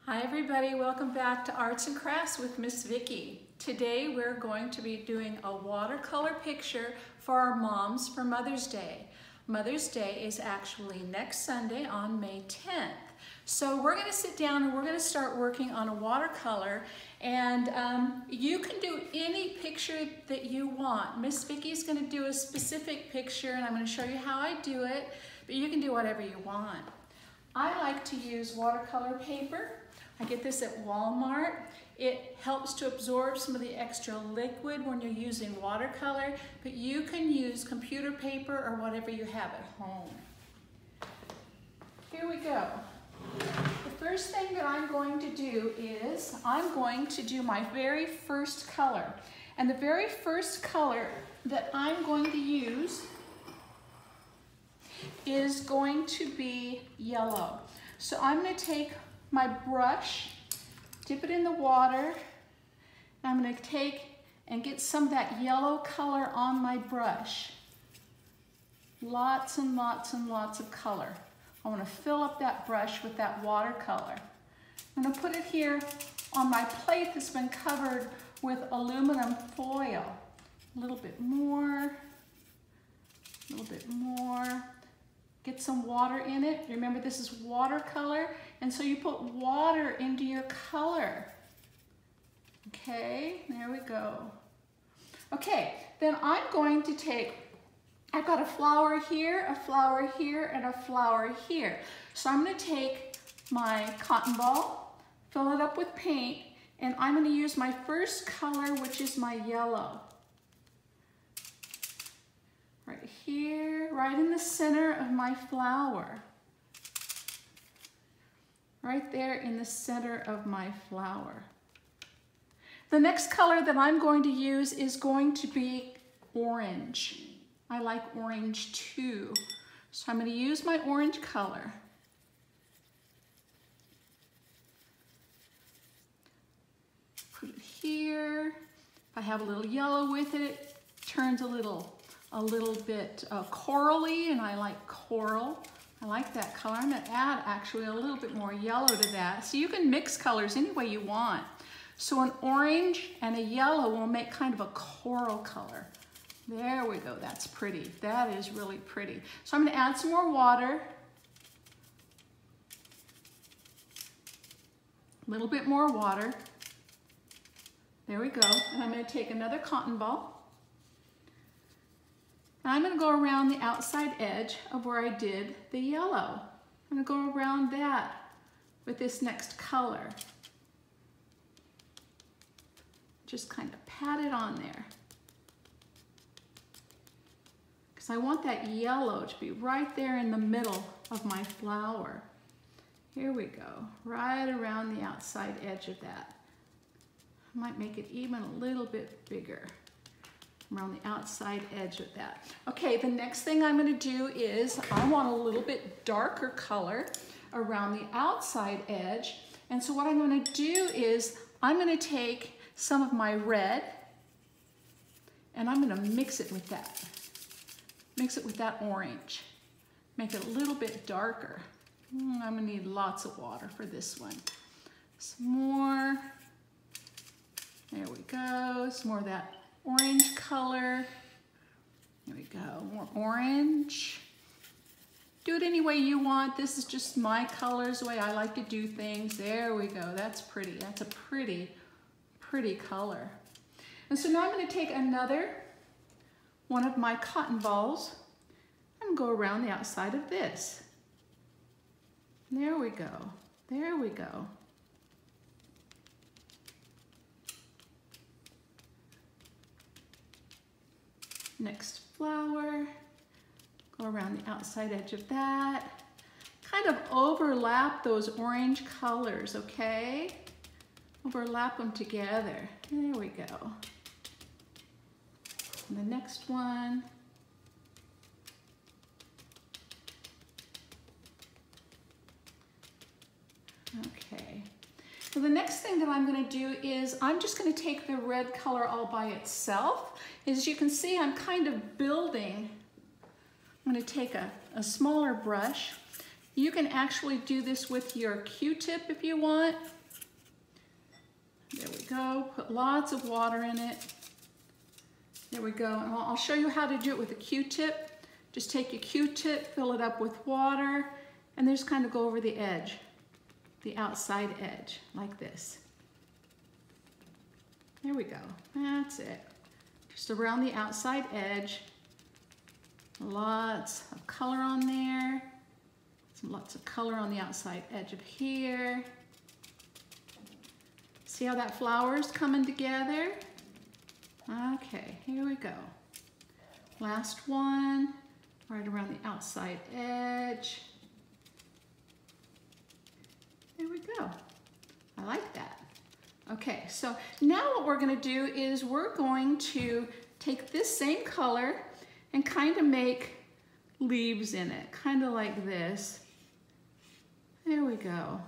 Hi everybody, welcome back to Arts and Crafts with Miss Vicki. Today we're going to be doing a watercolor picture for our moms for Mother's Day. Mother's Day is actually next Sunday on May 10th. So we're going to sit down and we're going to start working on a watercolor, and you can do any picture that you want. Miss Vicki's going to do a specific picture and I'm going to show you how I do it, but you can do whatever you want. I like to use watercolor paper. I get this at Walmart. It helps to absorb some of the extra liquid when you're using watercolor, but you can use computer paper or whatever you have at home. Here we go. The first thing that I'm going to do is I'm going to do my very first color. And the very first color that I'm going to use is going to be yellow. So I'm going to take my brush, dip it in the water, and I'm going to take and get some of that yellow color on my brush. Lots and lots and lots of color. I want to fill up that brush with that watercolor. I'm going to put it here on my plate that's been covered with aluminum foil. A little bit more, a little bit more. Get some water in it. Remember, this is watercolor, and so you put water into your color. Okay, there we go. Okay, then I'm going to take, I've got a flower here, and a flower here. So I'm going to take my cotton ball, fill it up with paint, and I'm going to use my first color, which is my yellow. Right here, right in the center of my flower. Right there in the center of my flower. The next color that I'm going to use is going to be orange. I like orange too. So I'm going to use my orange color. Put it here. If I have a little yellow with it, it turns a little bit corally, and I like coral. I like that color. I'm going to add actually a little bit more yellow to that. So you can mix colors any way you want. So an orange and a yellow will make kind of a coral color. There we go. That's pretty. That is really pretty. So I'm going to add some more water. A little bit more water. There we go. And I'm going to take another cotton ball. And I'm going to go around the outside edge of where I did the yellow. I'm going to go around that with this next color. Just kind of pat it on there. Because I want that yellow to be right there in the middle of my flower. Here we go, right around the outside edge of that. I might make it even a little bit bigger. Around the outside edge of that. Okay, the next thing I'm going to do is I want a little bit darker color around the outside edge. And so what I'm going to do is I'm going to take some of my red and I'm going to mix it with that. Mix it with that orange. Make it a little bit darker. I'm going to need lots of water for this one. Some more. There we go. Some more of that orange color. There we go, more orange. Do it any way you want. This is just my colors, the way I like to do things. There we go, that's pretty. That's a pretty, pretty color. And so now I'm going to take another one of my cotton balls and go around the outside of this. There we go, there we go. Next flower, go around the outside edge of that. Kind of overlap those orange colors, okay? Overlap them together. There we go. And the next one. Okay. So the next thing that I'm going to do is I'm just going to take the red color all by itself. As you can see, I'm kind of building. I'm going to take a smaller brush You can actually do this with your Q-tip if you want. There we go. Put lots of water in it. There we go. And I'll show you how to do it with a Q-tip. Just take your Q-tip, fill it up with water, and just kind of go over the edge, the outside edge, like this. There we go. That's it. Just around the outside edge. Lots of color on there. Lots of color on the outside edge of here. See how that flower is coming together? Okay, here we go. Last one, right around the outside edge. There we go. I like that. Okay, so now what we're going to do is we're going to take this same color and kind of make leaves in it, kind of like this. There we go.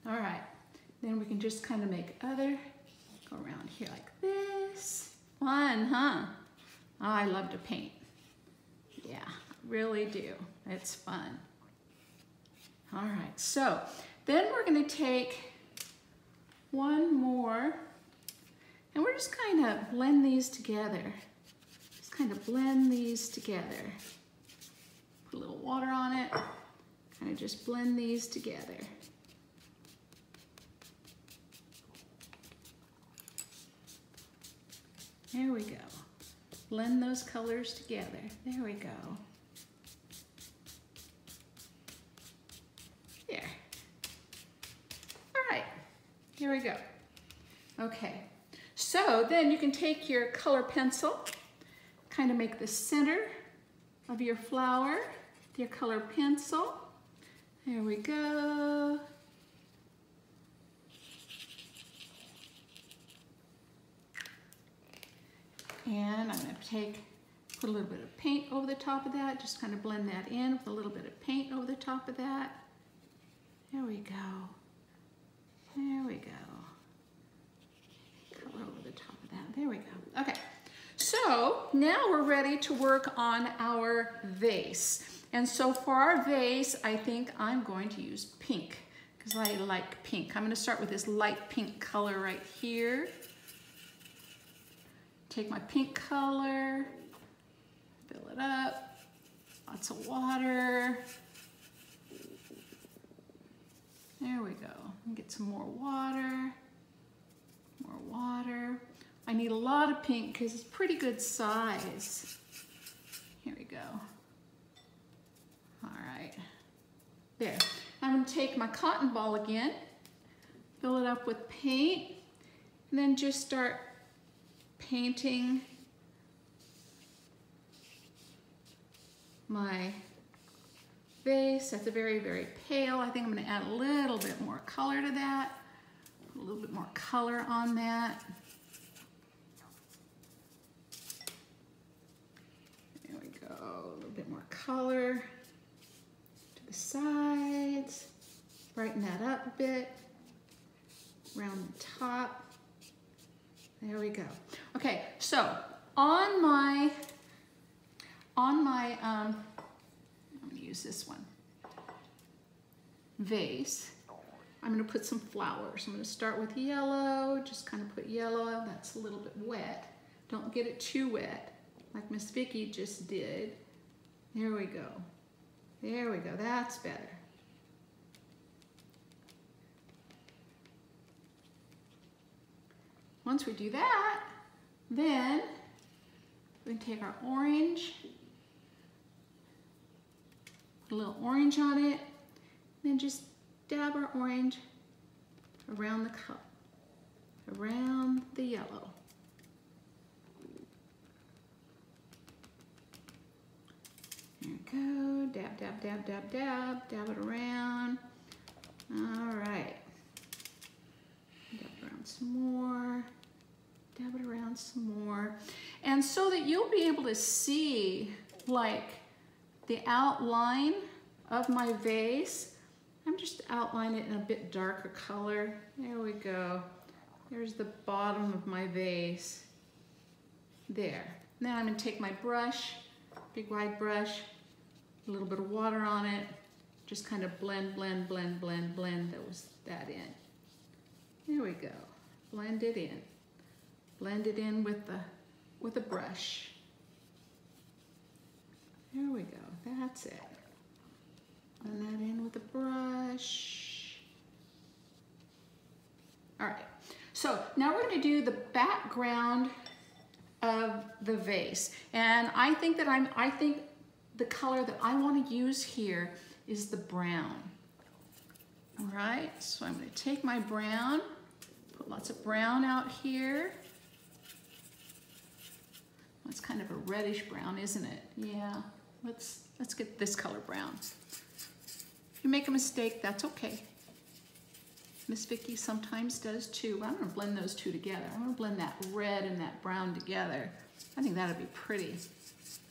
All right, then we can just kind of make other, go around here like this. Fun, huh? Oh, I love to paint. Yeah, really do. It's fun. All right, so then we're gonna take one more and we're just kind of blend these together. Just kind of blend these together. Put a little water on it, kind of just blend these together. There we go. Blend those colors together. There we go. There. All right, here we go. Okay, so then you can take your color pencil, kind of make the center of your flower with your color pencil. There we go. And I'm going to put a little bit of paint over the top of that, just kind of blend that in with a little bit of paint over the top of that. There we go. There we go. Color over the top of that. There we go. Okay, so now we're ready to work on our vase. And so for our vase, I think I'm going to use pink because I like pink. I'm going to start with this light pink color right here. Take my pink color, fill it up, lots of water. There we go. Get some more water, more water. I need a lot of pink because it's pretty good size. Here we go. All right, there. I'm going to take my cotton ball again, fill it up with paint, and then just start painting my vase. That's a very, very pale. I think I'm going to add a little bit more color to that. A little bit more color on that. There we go. A little bit more color to the sides. Brighten that up a bit. Around the top. There we go. Okay, so on my I'm gonna use this one, vase, I'm gonna put some flowers. I'm gonna start with yellow, just kind of put yellow. That's a little bit wet. Don't get it too wet, like Miss Vikki just did. There we go. There we go, that's better. Once we do that, then we can take our orange, put a little orange on it, and then just dab our orange around the cup, around the yellow. There we go, dab, dab, dab, dab, dab, dab it around. All right. Dab it around some more. Dab it around some more. And so that you'll be able to see like the outline of my vase, I'm just outlining it in a bit darker color. There we go. There's the bottom of my vase. There. Now I'm going to take my brush, big wide brush, a little bit of water on it, just kind of blend that in. There we go. Blend it in. Blend it in with a brush. There we go. That's it. Blend that in with a brush. All right. So now we're going to do the background of the vase, and I think the color that I want to use here is the brown. All right, so I'm going to take my brown, put lots of brown out here. That's kind of a reddish brown, isn't it? Yeah, let's get this color brown. If you make a mistake, that's okay. Miss Vikki sometimes does too. But I'm going to blend those two together. I'm going to blend that red and that brown together. I think that'd be pretty.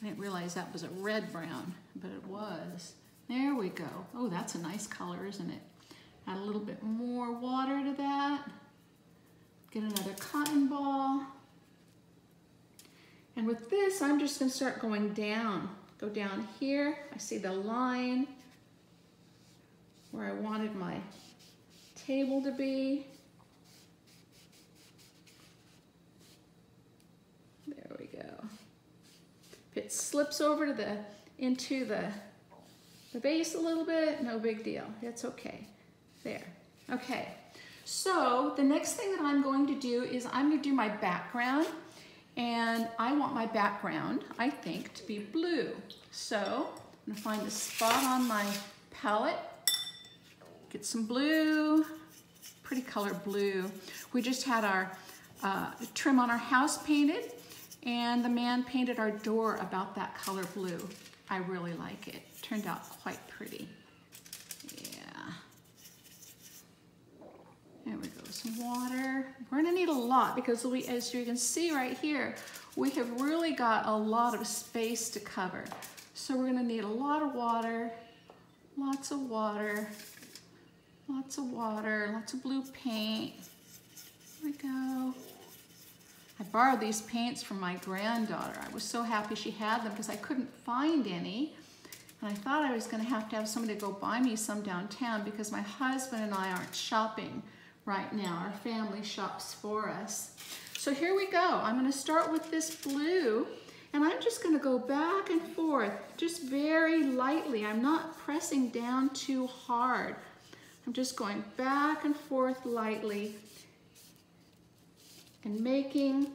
I didn't realize that was a red brown, but it was. There we go. Oh, that's a nice color, isn't it? Add a little bit more water to that. Get another cotton ball. And with this, I'm just going to start going down. Go down here. I see the line where I wanted my table to be. There we go. If it slips over to into the base a little bit, no big deal. It's okay. There. Okay. So the next thing that I'm going to do is I'm going to do my background, and I want my background, I think, to be blue. So I'm going to find a spot on my palette. Get some blue, pretty color blue. We just had our trim on our house painted, and the man painted our door about that color blue. I really like it. Turned out quite pretty. Yeah. There we go, some water. We're gonna need a lot because as you can see right here, we have really got a lot of space to cover. So we're gonna need a lot of water, lots of water. Lots of water, lots of blue paint. There we go. I borrowed these paints from my granddaughter. I was so happy she had them because I couldn't find any. And I thought I was going to have somebody go buy me some downtown because my husband and I aren't shopping right now. Our family shops for us. So here we go. I'm going to start with this blue, and I'm just going to go back and forth just very lightly. I'm not pressing down too hard. I'm just going back and forth lightly and making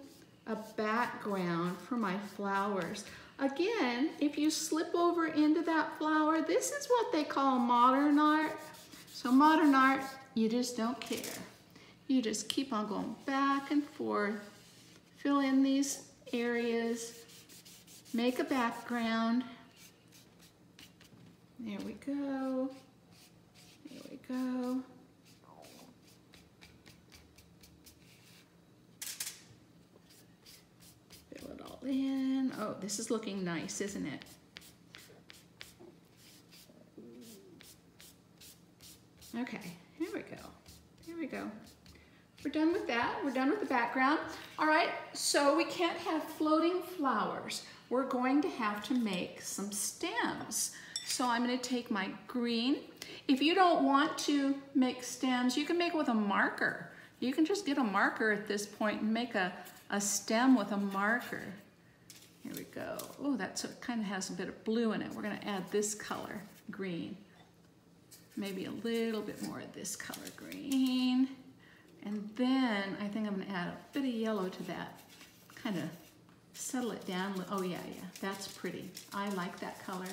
a background for my flowers. Again, if you slip over into that flower, this is what they call modern art. So modern art, you just don't care. You just keep on going back and forth, fill in these areas, make a background. There we go. There we go. Fill it all in. Oh, this is looking nice, isn't it? Okay, here we go. Here we go. We're done with that. We're done with the background. All right, so we can't have floating flowers. We're going to have to make some stems. So I'm going to take my green. If you don't want to make stems, you can make it with a marker. You can just get a marker at this point and make a stem with a marker. Here we go. Oh, that kind of has a bit of blue in it. We're going to add this color, green. Maybe a little bit more of this color, green. And then I think I'm going to add a bit of yellow to that. Kind of settle it down. Oh, yeah, that's pretty. I like that color.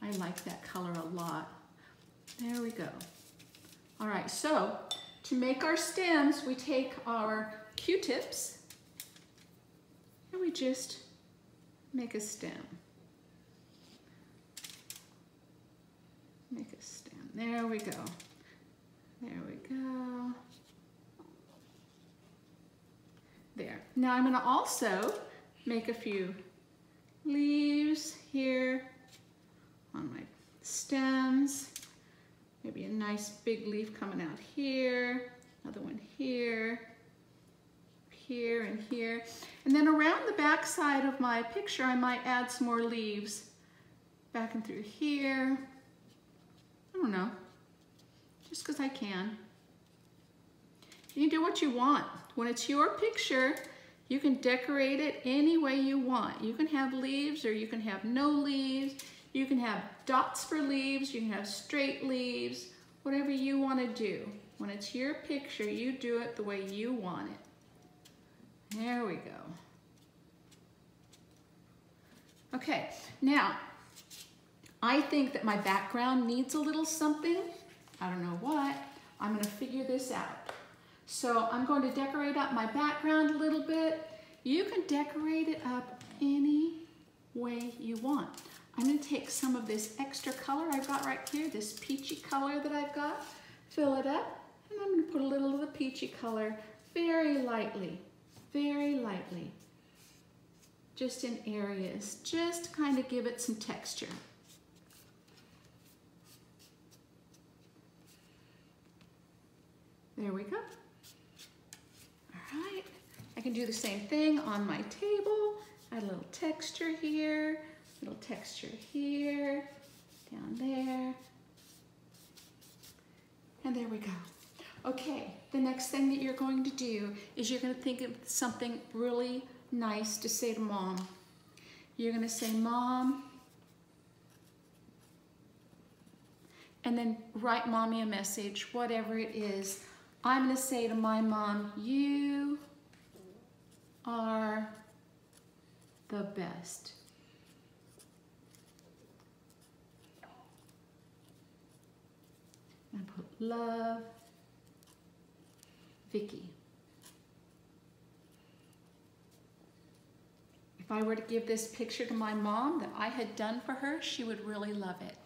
I like that color a lot. There we go. All right, so to make our stems, we take our Q-tips and we just make a stem. Make a stem. There we go. There we go. There. Now I'm going to also make a few leaves here on my stems. Maybe a nice big leaf coming out here, another one here, here and here. And then around the back side of my picture, I might add some more leaves back and through here. I don't know, just because I can. You can do what you want. When it's your picture, you can decorate it any way you want. You can have leaves or you can have no leaves. You can have dots for leaves. You can have straight leaves, whatever you want to do. When it's your picture, you do it the way you want it. There we go. Okay, now, I think that my background needs a little something. I don't know what. I'm going to figure this out. So I'm going to decorate up my background a little bit. You can decorate it up any way you want. I'm going to take some of this extra color I've got right here, this peachy color that I've got, fill it up, and I'm going to put a little of the peachy color very lightly, just in areas, just to kind of give it some texture. There we go. All right, I can do the same thing on my table. Add a little texture here, little texture here, down there, and there we go. Okay, the next thing that you're going to do is you're going to think of something really nice to say to Mom. You're going to say, Mom, and then write Mommy a message, whatever it is. I'm going to say to my mom, you are the best. And put love, Vikki. If I were to give this picture to my mom that I had done for her, she would really love it.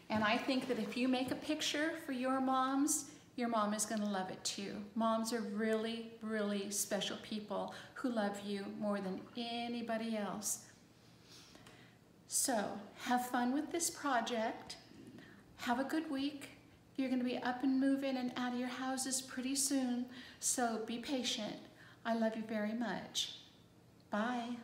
And I think that if you make a picture for your moms, your mom is going to love it too. Moms are really, really special people who love you more than anybody else. So have fun with this project. Have a good week. You're going to be up and moving and out of your houses pretty soon, so be patient. I love you very much. Bye.